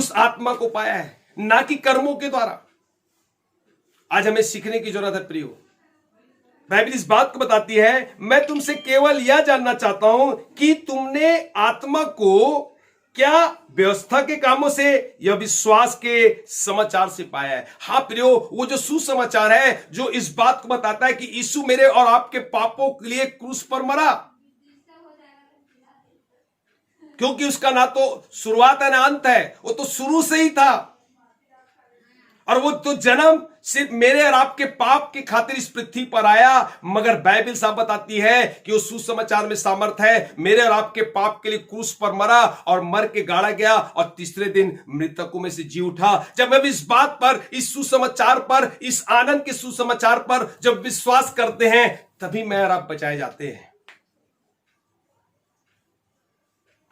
उस आत्मा को पाया है, ना कि कर्मों के द्वारा। आज हमें सीखने की जरूरत है प्रियो। बाइबल इस बात को बताती है, मैं तुमसे केवल यह जानना चाहता हूं कि तुमने आत्मा को क्या व्यवस्था के कामों से या विश्वास के समाचार से पाया है। हाँ प्रियो, वो जो सुसमाचार है जो इस बात को बताता है कि यीशु मेरे और आपके पापों के लिए क्रूस पर मरा, क्योंकि उसका ना तो शुरुआत है ना अंत है, वो तो शुरू से ही था। और वो तो जन्म सिर्फ मेरे और आपके पाप की खातिर इस पृथ्वी पर आया, मगर बाइबल साफ बताती है कि उस सुसमाचार में सामर्थ है, मेरे और आपके पाप के लिए क्रूस पर मरा और मर के गाड़ा गया और तीसरे दिन मृतकों में से जी उठा। जब हम इस बात पर, इस सुसमाचार पर, इस आनंद के सुसमाचार पर जब विश्वास करते हैं, तभी मैं और आप बचाए जाते हैं।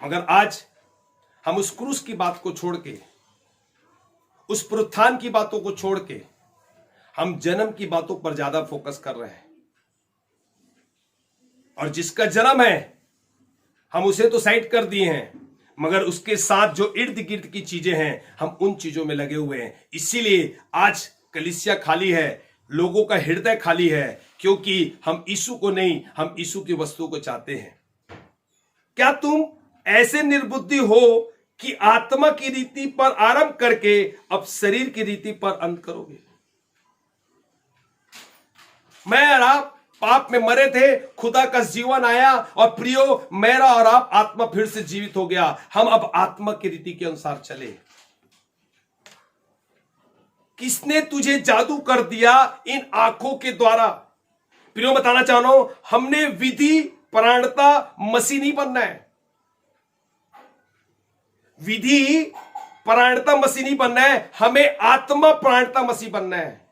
मगर आज हम उस क्रूस की बात को छोड़ के, उस पुनरुत्थान की बातों को छोड़ के हम जन्म की बातों पर ज्यादा फोकस कर रहे हैं। और जिसका जन्म है हम उसे तो साइड कर दिए हैं, मगर उसके साथ जो इर्द गिर्द की चीजें हैं हम उन चीजों में लगे हुए हैं। इसीलिए आज कलीसिया खाली है, लोगों का हृदय खाली है, क्योंकि हम यीशु को नहीं, हम यीशु की वस्तु को चाहते हैं। क्या तुम ऐसे निर्बुद्धि हो कि आत्मा की रीति पर आरंभ करके अब शरीर की रीति पर अंत करोगे? मैं और आप पाप में मरे थे, खुदा का जीवन आया और प्रियो मेरा और आप आत्मा फिर से जीवित हो गया। हम अब आत्मा की रीति के अनुसार चले। किसने तुझे जादू कर दिया इन आंखों के द्वारा? प्रियो बताना चाह रहा हूं, हमने विधि परायणता मसीह नहीं बनना है। विधि परायणता मसीह नहीं बनना है, हमें आत्मा परायणता मसीह बनना है।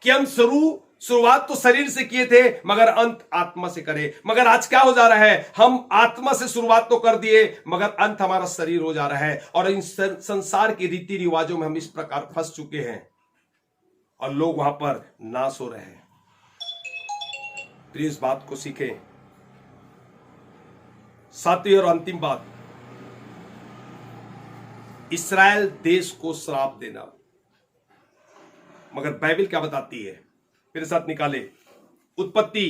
कि हम शुरुआत तो शरीर से किए थे, मगर अंत आत्मा से करें। मगर आज क्या हो जा रहा है, हम आत्मा से शुरुआत तो कर दिए, मगर अंत हमारा शरीर हो जा रहा है। और इन संसार के रीति रिवाजों में हम इस प्रकार फंस चुके हैं और लोग वहां पर नाश हो रहे हैं। प्लीज इस बात को सीखें। सातवीं और अंतिम बात, इस्राएल देश को श्राप देना। मगर बाइबल क्या बताती है, मेरे साथ निकाले। उत्पत्ति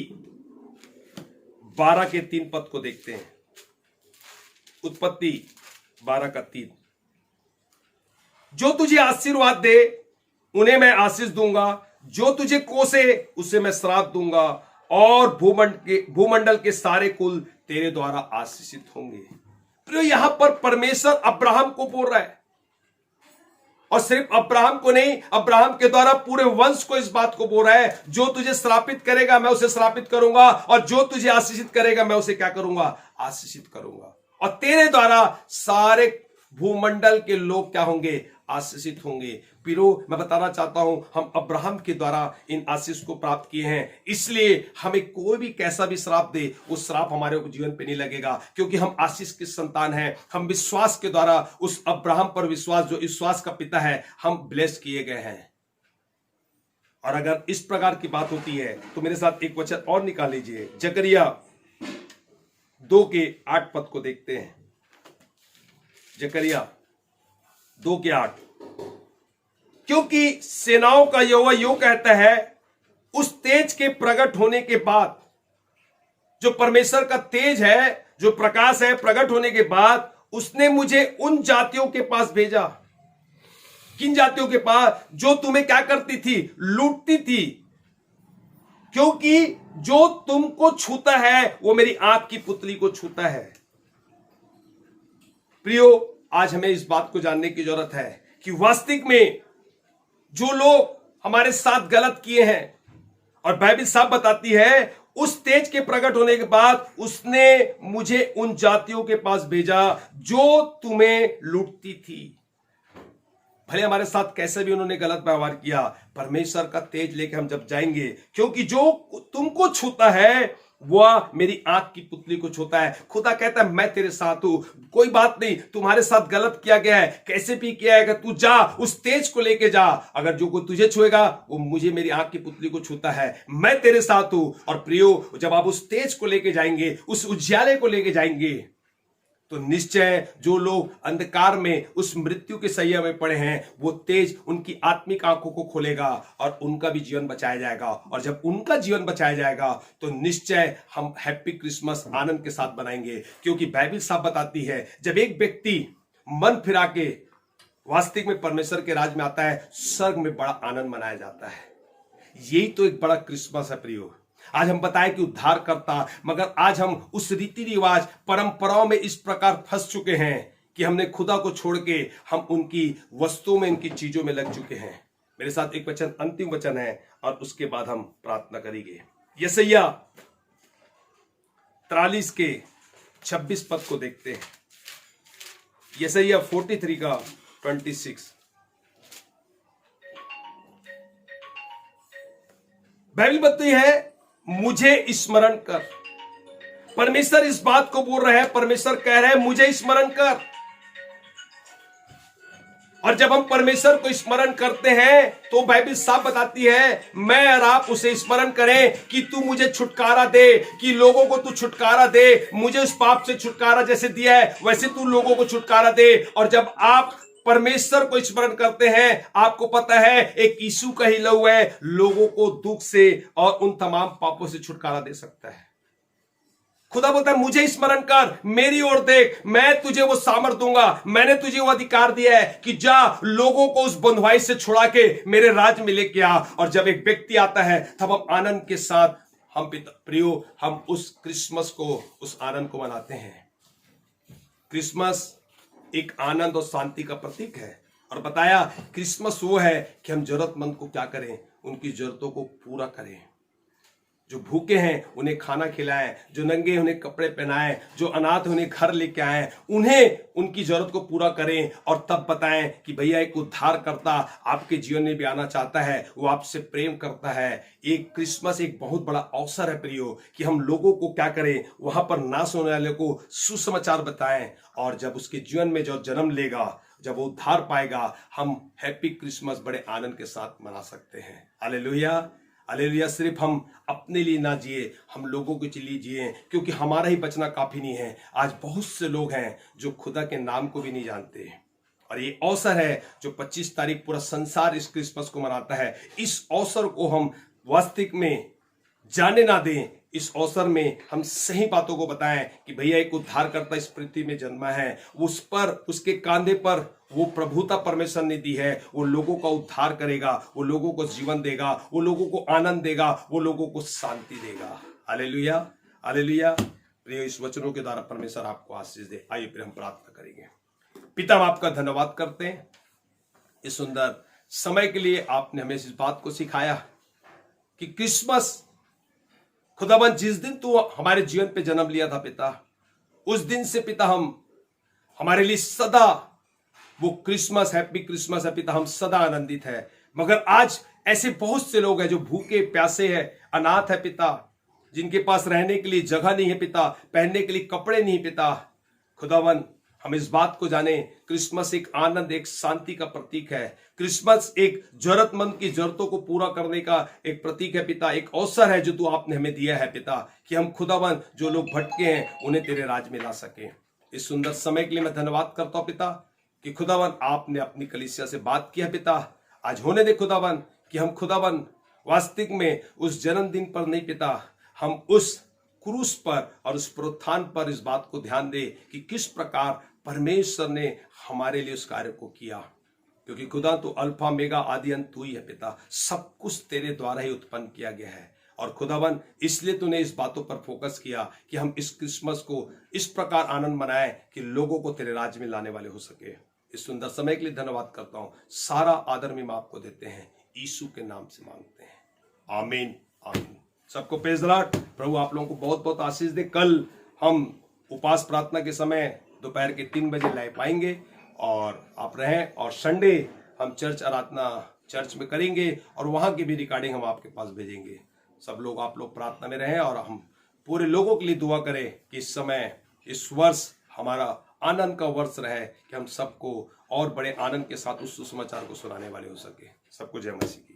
12 के 3 पद को देखते हैं। उत्पत्ति 12 का 3, जो तुझे आशीर्वाद दे उन्हें मैं आशीष दूंगा, जो तुझे कोसे उसे मैं श्राप दूंगा, और भूमंडल के सारे कुल तेरे द्वारा आशीषित होंगे। तो यहां पर परमेश्वर अब्राहम को बोल रहा है, और सिर्फ अब्राहम को नहीं, अब्राहम के द्वारा पूरे वंश को इस बात को बोल रहा है, जो तुझे श्रापित करेगा मैं उसे श्रापित करूंगा, और जो तुझे आशीषित करेगा मैं उसे क्या करूंगा? आशीषित करूंगा। और तेरे द्वारा सारे भूमंडल के लोग क्या होंगे? आशीषित होंगे। पिरो मैं बताना चाहता हूं, हम अब्राहम के द्वारा इन आशीष को प्राप्त किए हैं, इसलिए हमें कोई भी कैसा भी श्राप दे, उस श्राप हमारे जीवन पे नहीं लगेगा, क्योंकि हम आशीष के संतान हैं। हम विश्वास के द्वारा उस अब्राहम पर विश्वास, जो विश्वास का पिता है, हम ब्लेस किए गए हैं। और अगर इस प्रकार की बात होती है तो मेरे साथ एक वचन और निकाल लीजिए। जकरिया 2 के 8 पद को देखते हैं। जकरिया 2 के 8, क्योंकि सेनाओं का यहोवा यूं कहता है, उस तेज के प्रकट होने के बाद, जो परमेश्वर का तेज है, जो प्रकाश है, प्रकट होने के बाद उसने मुझे उन जातियों के पास भेजा। किन जातियों के पास? जो तुम्हें क्या करती थी? लूटती थी। क्योंकि जो तुमको छूता है वो मेरी आंख की पुतली को छूता है। प्रियो, आज हमें इस बात को जानने की जरूरत है कि वास्तविक में जो लोग हमारे साथ गलत किए हैं, और बाइबल साफ बताती है, उस तेज के प्रकट होने के बाद उसने मुझे उन जातियों के पास भेजा जो तुम्हें लूटती थी। भले हमारे साथ कैसे भी उन्होंने गलत व्यवहार किया, परमेश्वर का तेज लेके हम जब जाएंगे, क्योंकि जो तुमको छूता है वह मेरी आंख की पुतली को छूता है। खुदा कहता है मैं तेरे साथ हूं, कोई बात नहीं, तुम्हारे साथ गलत किया गया है, कैसे भी किया है, तू जा, उस तेज को लेके जा। अगर जो कोई तुझे छुएगा वो मुझे, मेरी आंख की पुतली को छूता है, मैं तेरे साथ हूं। और प्रियो, जब आप उस तेज को लेके जाएंगे, उस उज्याले को लेके जाएंगे, तो निश्चय जो लोग अंधकार में उस मृत्यु के सैया में पड़े हैं, वो तेज उनकी आत्मिक आंखों को खोलेगा और उनका भी जीवन बचाया जाएगा। और जब उनका जीवन बचाया जाएगा तो निश्चय हम हैप्पी क्रिसमस आनंद के साथ बनाएंगे, क्योंकि बाइबल साफ बताती है जब एक व्यक्ति मन फिरा के वास्तविक में परमेश्वर के राज में आता है, स्वर्ग में बड़ा आनंद मनाया जाता है। यही तो एक बड़ा क्रिसमस है प्रियो। आज हम बताएं कि उद्धार करता, मगर आज हम उस रीति रिवाज परंपराओं में इस प्रकार फंस चुके हैं कि हमने खुदा को छोड़ के हम उनकी वस्तुओं में, उनकी चीजों में लग चुके हैं। मेरे साथ एक वचन, अंतिम वचन है और उसके बाद हम प्रार्थना करेंगे। यशायाह 43 के 26 पद को देखते हैं। यशायाह 43 का 26। बाइबल बताती है, मुझे स्मरण कर। परमेश्वर इस बात को बोल रहे हैं, परमेश्वर कह रहे हैं मुझे स्मरण कर। और जब हम परमेश्वर को स्मरण करते हैं तो बाइबल साफ बताती है, मैं और आप उसे स्मरण करें कि तू मुझे छुटकारा दे, कि लोगों को तू छुटकारा दे। मुझे उस पाप से छुटकारा जैसे दिया है वैसे तू लोगों को छुटकारा दे। और जब आप परमेश्वर को स्मरण करते हैं, आपको पता है एक यीशु का ही लहू है, लोगों को दुख से और उन तमाम पापों से छुटकारा दे सकता है। खुदा बोलता है मुझे स्मरण कर, मेरी ओर देख, मैं तुझे वो सामर्थ दूंगा, मैंने तुझे वो अधिकार दिया है कि जा लोगों को उस बंधुआई से छुड़ा के मेरे राज में लेके आ। और जब एक व्यक्ति आता है तब हम आनंद के साथ हम प्रियो हम उस क्रिसमस को, उस आनंद को मनाते हैं। क्रिसमस एक आनंद और शांति का प्रतीक है। और बताया क्रिसमस वो है कि हम जरूरतमंद को क्या करें, उनकी जरूरतों को पूरा करें। जो भूखे हैं उन्हें खाना खिलाएं, जो नंगे हैं उन्हें कपड़े पहनाएं, जो अनाथ हैं उन्हें घर लेके आएं, उन्हें उनकी जरूरत को पूरा करें। और तब बताएं कि भैया एक उद्धारकर्ता आपके जीवन में भी आना चाहता है, वो आपसे प्रेम करता है। एक क्रिसमस एक बहुत बड़ा अवसर है प्रियो कि हम लोगों को क्या करें, वहां पर नाश होने वाले को सुसमाचार बताएं। और जब उसके जीवन में जो जन्म लेगा, जब वो उद्धार पाएगा, हम हैप्पी क्रिसमस बड़े आनंद के साथ मना सकते हैं। Hallelujah, hallelujah. सिर्फ हम अपने लिए ना जिए, हम लोगों के लिए जिए, क्योंकि हमारा ही बचना काफी नहीं है। आज बहुत से लोग हैं जो खुदा के नाम को भी नहीं जानते। और ये अवसर है जो 25 तारीख पूरा संसार इस क्रिसमस को मनाता है। इस अवसर को हम वास्तविक में जाने ना दें। इस अवसर में हम सही बातों को बताएं कि भैया एक उद्धारकर्ता इस पृथ्वी में जन्मा है, उस पर, उसके कांधे पर वो प्रभुता परमेश्वर ने दी है। वो लोगों का उद्धार करेगा, वो लोगों को जीवन देगा, वो लोगों को आनंद देगा, वो लोगों को शांति देगा। Hallelujah, hallelujah. प्रिय, इस वचनों के द्वारा परमेश्वर आपको आशीष दे। आइए फिर हम प्रार्थना करेंगे। पिता, हम आपका धन्यवाद करते हैं इस सुंदर समय के लिए। आपने हमें इस बात को सिखाया कि क्रिसमस, खुदावन जिस दिन तू हमारे जीवन पे जन्म लिया था पिता, उस दिन से पिता हम, हमारे लिए सदा वो क्रिसमस, हैप्पी क्रिसमस है पिता, हम सदा आनंदित है। मगर आज ऐसे बहुत से लोग हैं जो भूखे प्यासे हैं, अनाथ है पिता, जिनके पास रहने के लिए जगह नहीं है पिता, पहनने के लिए कपड़े नहीं पिता। खुदावन, हम इस बात को जाने, क्रिसमस एक आनंद, एक शांति का प्रतीक है। क्रिसमस एक जरूरतमंद की जरूरतों को पूरा करने का एक प्रतीक है पिता, एक अवसर है जो तू आपने हमें दिया है पिता, कि हम खुदावन जो लोग भटके हैं उन्हें तेरे राज में ला सके। इस सुंदर समय के लिए मैं धन्यवाद करता हूं पिता कि खुदावन आपने अपनी कलीसिया से बात किया पिता। आज होने दे खुदावन कि हम खुदावन वास्तविक में उस जन्मदिन पर नहीं पिता, हम उस क्रूस पर और उस पुनरुत्थान पर इस बात को ध्यान दे कि किस प्रकार परमेश्वर ने हमारे लिए उस कार्य को किया। क्योंकि खुदा तो अल्फा मेगा आदि अंत तू ही है पिता, सब कुछ तेरे द्वारा ही उत्पन्न किया गया है। और खुदावन, इसलिए तूने इस बातों पर फोकस किया कि हम इस क्रिसमस को इस प्रकार आनंद मनाएं कि लोगों को तेरे राज्य में लाने वाले हो सके। इस सुंदर समय के लिए धन्यवाद करता हूं। सारा आदर में आपको देते हैं, यीशु के नाम से मांगते हैं, आमीन, आमीन। सबको प्रेज़ द लॉर्ड। प्रभु आप लोगों को बहुत बहुत आशीष दे। कल हम उपवास प्रार्थना के समय दोपहर के 3 बजे लाइव पाएंगे और आप रहें। और संडे हम चर्च आराधना चर्च में करेंगे और वहां की भी रिकॉर्डिंग हम आपके पास भेजेंगे। सब लोग, आप लोग प्रार्थना में रहें और हम पूरे लोगों के लिए दुआ करें कि इस समय, इस वर्ष हमारा आनंद का वर्ष रहे, कि हम सबको और बड़े आनंद के साथ उस सुसमाचार को सुनाने वाले हो सके। सबको जय मसीह की।